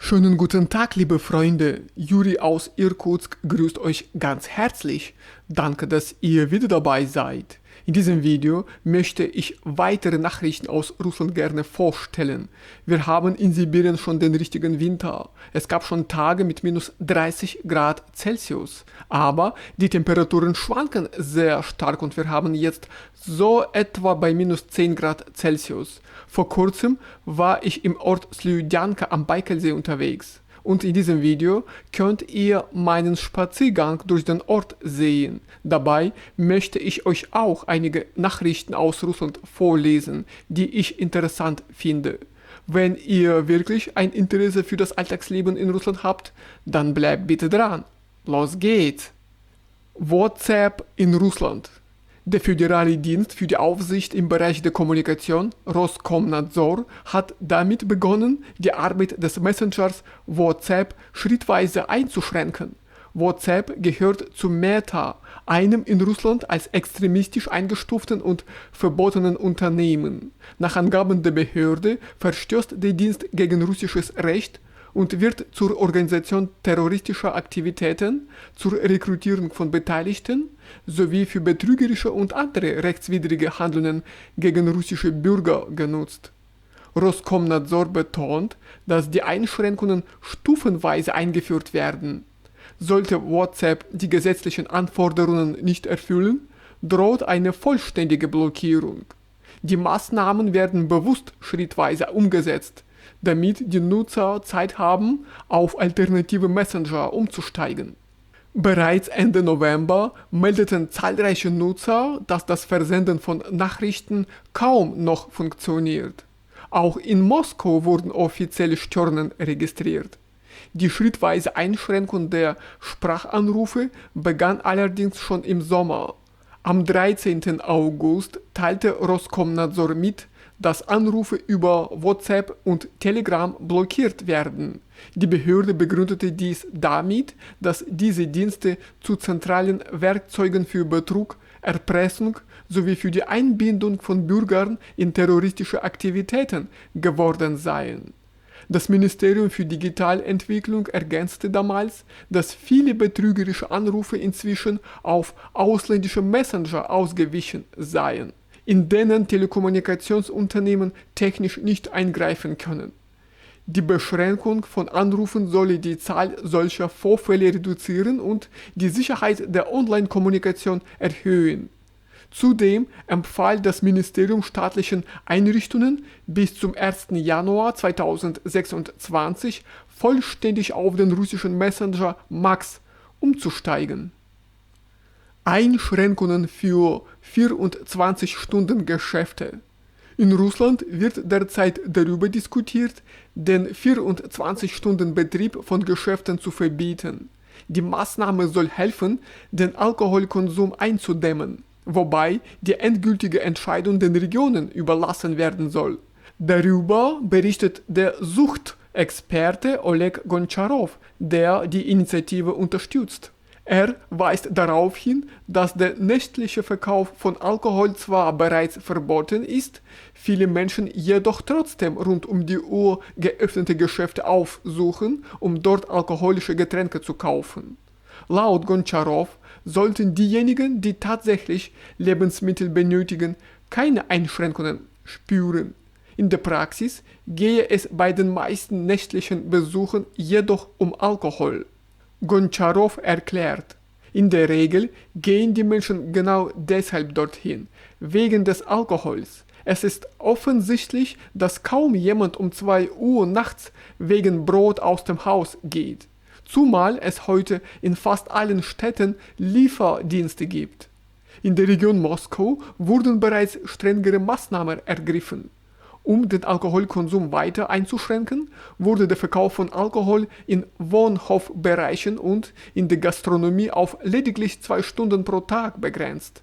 Schönen guten Tag, liebe Freunde. Juri aus Irkutsk grüßt euch ganz herzlich. Danke, dass ihr wieder dabei seid. In diesem Video möchte ich weitere Nachrichten aus Russland gerne vorstellen. Wir haben in Sibirien schon den richtigen Winter. Es gab schon Tage mit minus 30 Grad Celsius. Aber die Temperaturen schwanken sehr stark und wir haben jetzt so etwa bei minus 10 Grad Celsius. Vor kurzem war ich im Ort Sljujanka am Baikalsee unterwegs. Und in diesem Video könnt ihr meinen Spaziergang durch den Ort sehen. Dabei möchte ich euch auch einige Nachrichten aus Russland vorlesen, die ich interessant finde. Wenn ihr wirklich ein Interesse für das Alltagsleben in Russland habt, dann bleibt bitte dran. Los geht's! WhatsApp in Russland. Der Föderale Dienst für die Aufsicht im Bereich der Kommunikation, Roskomnadzor, hat damit begonnen, die Arbeit des Messengers WhatsApp schrittweise einzuschränken. WhatsApp gehört zu Meta, einem in Russland als extremistisch eingestuften und verbotenen Unternehmen. Nach Angaben der Behörde verstößt der Dienst gegen russisches Recht und wird zur Organisation terroristischer Aktivitäten, zur Rekrutierung von Beteiligten sowie für betrügerische und andere rechtswidrige Handlungen gegen russische Bürger genutzt. Roskomnadzor betont, dass die Einschränkungen stufenweise eingeführt werden. Sollte WhatsApp die gesetzlichen Anforderungen nicht erfüllen, droht eine vollständige Blockierung. Die Maßnahmen werden bewusst schrittweise umgesetzt, damit die Nutzer Zeit haben, auf alternative Messenger umzusteigen. Bereits Ende November meldeten zahlreiche Nutzer, dass das Versenden von Nachrichten kaum noch funktioniert. Auch in Moskau wurden offizielle Störungen registriert. Die schrittweise Einschränkung der Sprachanrufe begann allerdings schon im Sommer. Am 13. August teilte Roskomnadzor mit, dass Anrufe über WhatsApp und Telegram blockiert werden. Die Behörde begründete dies damit, dass diese Dienste zu zentralen Werkzeugen für Betrug, Erpressung sowie für die Einbindung von Bürgern in terroristische Aktivitäten geworden seien. Das Ministerium für Digitalentwicklung ergänzte damals, dass viele betrügerische Anrufe inzwischen auf ausländische Messenger ausgewichen seien, in denen Telekommunikationsunternehmen technisch nicht eingreifen können. Die Beschränkung von Anrufen solle die Zahl solcher Vorfälle reduzieren und die Sicherheit der Online-Kommunikation erhöhen. Zudem empfahl das Ministerium staatlichen Einrichtungen bis zum 1. Januar 2026 vollständig auf den russischen Messenger MAX umzusteigen. Einschränkungen für 24-Stunden-Geschäfte. In Russland wird derzeit darüber diskutiert, den 24-Stunden-Betrieb von Geschäften zu verbieten. Die Maßnahme soll helfen, den Alkoholkonsum einzudämmen, wobei die endgültige Entscheidung den Regionen überlassen werden soll. Darüber berichtet der Suchtexperte Oleg Goncharow, der die Initiative unterstützt. Er weist darauf hin, dass der nächtliche Verkauf von Alkohol zwar bereits verboten ist, viele Menschen jedoch trotzdem rund um die Uhr geöffnete Geschäfte aufsuchen, um dort alkoholische Getränke zu kaufen. Laut Goncharow sollten diejenigen, die tatsächlich Lebensmittel benötigen, keine Einschränkungen spüren. In der Praxis gehe es bei den meisten nächtlichen Besuchen jedoch um Alkohol. Goncharow erklärt, in der Regel gehen die Menschen genau deshalb dorthin, wegen des Alkohols. Es ist offensichtlich, dass kaum jemand um 2 Uhr nachts wegen Brot aus dem Haus geht, zumal es heute in fast allen Städten Lieferdienste gibt. In der Region Moskau wurden bereits strengere Maßnahmen ergriffen. Um den Alkoholkonsum weiter einzuschränken, wurde der Verkauf von Alkohol in Wohnhofbereichen und in der Gastronomie auf lediglich 2 Stunden pro Tag begrenzt.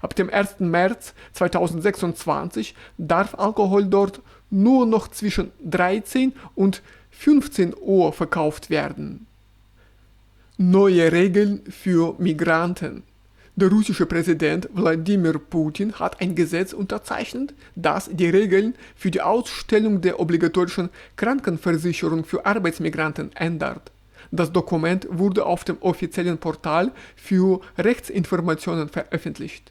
Ab dem 1. März 2026 darf Alkohol dort nur noch zwischen 13 und 15 Uhr verkauft werden. Neue Regeln für Migranten. Der russische Präsident Wladimir Putin hat ein Gesetz unterzeichnet, das die Regeln für die Ausstellung der obligatorischen Krankenversicherung für Arbeitsmigranten ändert. Das Dokument wurde auf dem offiziellen Portal für Rechtsinformationen veröffentlicht.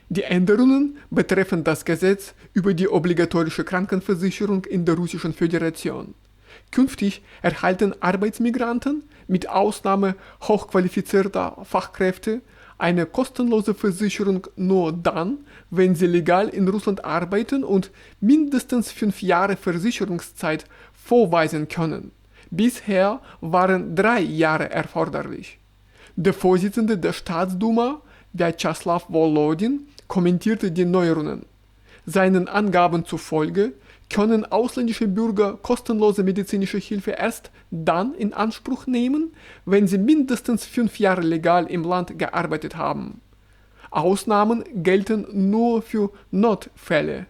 Die Änderungen betreffen das Gesetz über die obligatorische Krankenversicherung in der Russischen Föderation. Künftig erhalten Arbeitsmigranten, mit Ausnahme hochqualifizierter Fachkräfte, eine kostenlose Versicherung nur dann, wenn sie legal in Russland arbeiten und mindestens 5 Jahre Versicherungszeit vorweisen können. Bisher waren 3 Jahre erforderlich. Der Vorsitzende der Staatsduma, Vyacheslav Volodin, kommentierte die Neuerungen. Seinen Angaben zufolge können ausländische Bürger kostenlose medizinische Hilfe erst dann in Anspruch nehmen, wenn sie mindestens 5 Jahre legal im Land gearbeitet haben. Ausnahmen gelten nur für Notfälle.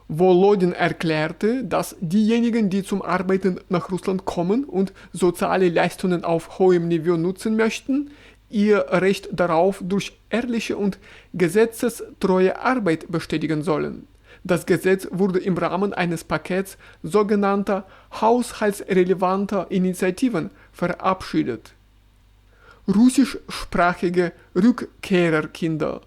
Volodin erklärte, dass diejenigen, die zum Arbeiten nach Russland kommen und soziale Leistungen auf hohem Niveau nutzen möchten, ihr Recht darauf durch ehrliche und gesetzestreue Arbeit bestätigen sollen. Das Gesetz wurde im Rahmen eines Pakets sogenannter haushaltsrelevanter Initiativen verabschiedet. Russischsprachige Rückkehrerkinder.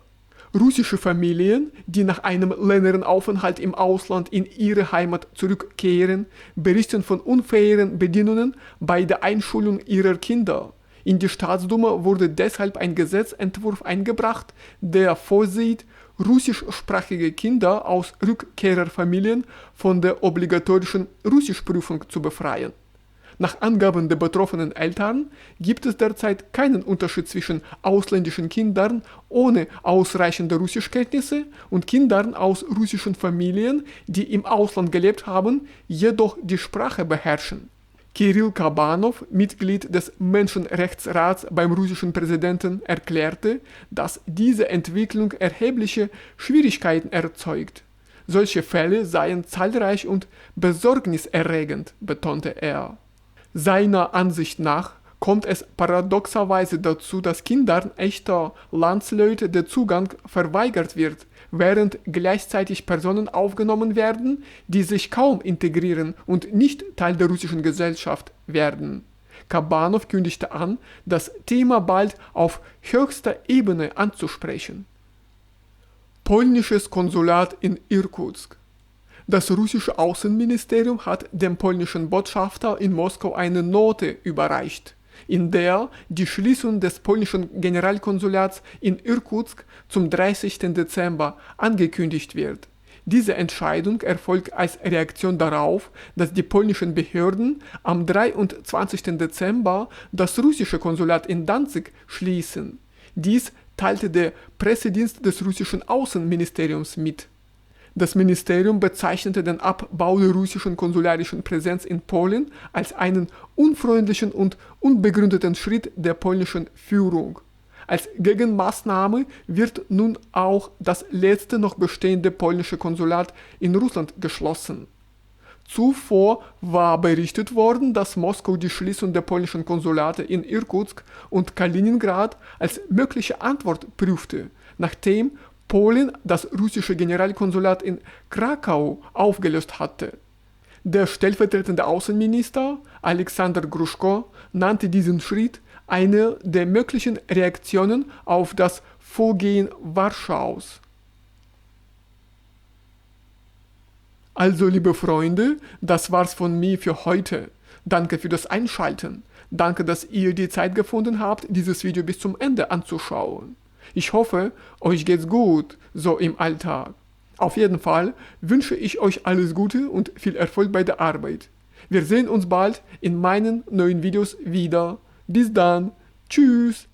Russische Familien, die nach einem längeren Aufenthalt im Ausland in ihre Heimat zurückkehren, berichten von unfairen Bedingungen bei der Einschulung ihrer Kinder. In die Staatsduma wurde deshalb ein Gesetzentwurf eingebracht, der vorsieht, russischsprachige Kinder aus Rückkehrerfamilien von der obligatorischen Russischprüfung zu befreien. Nach Angaben der betroffenen Eltern gibt es derzeit keinen Unterschied zwischen ausländischen Kindern ohne ausreichende Russischkenntnisse und Kindern aus russischen Familien, die im Ausland gelebt haben, jedoch die Sprache beherrschen. Kirill Kabanov, Mitglied des Menschenrechtsrats beim russischen Präsidenten, erklärte, dass diese Entwicklung erhebliche Schwierigkeiten erzeugt. Solche Fälle seien zahlreich und besorgniserregend, betonte er. Seiner Ansicht nach kommt es paradoxerweise dazu, dass Kindern echter Landsleute der Zugang verweigert wird, während gleichzeitig Personen aufgenommen werden, die sich kaum integrieren und nicht Teil der russischen Gesellschaft werden. Kabanov kündigte an, das Thema bald auf höchster Ebene anzusprechen. Polnisches Konsulat in Irkutsk. Das russische Außenministerium hat dem polnischen Botschafter in Moskau eine Note überreicht, in der die Schließung des polnischen Generalkonsulats in Irkutsk zum 30. Dezember angekündigt wird. Diese Entscheidung erfolgt als Reaktion darauf, dass die polnischen Behörden am 23. Dezember das russische Konsulat in Danzig schließen. Dies teilte der Pressedienst des russischen Außenministeriums mit. Das Ministerium bezeichnete den Abbau der russischen konsularischen Präsenz in Polen als einen unfreundlichen und unbegründeten Schritt der polnischen Führung. Als Gegenmaßnahme wird nun auch das letzte noch bestehende polnische Konsulat in Russland geschlossen. Zuvor war berichtet worden, dass Moskau die Schließung der polnischen Konsulate in Irkutsk und Kaliningrad als mögliche Antwort prüfte, nachdem Polen das russische Generalkonsulat in Krakau aufgelöst hatte. Der stellvertretende Außenminister Alexander Gruschko nannte diesen Schritt eine der möglichen Reaktionen auf das Vorgehen Warschaus. Also, liebe Freunde, das war's von mir für heute. Danke für das Einschalten. Danke, dass ihr die Zeit gefunden habt, dieses Video bis zum Ende anzuschauen. Ich hoffe, euch geht's gut, so im Alltag. Auf jeden Fall wünsche ich euch alles Gute und viel Erfolg bei der Arbeit. Wir sehen uns bald in meinen neuen Videos wieder. Bis dann. Tschüss.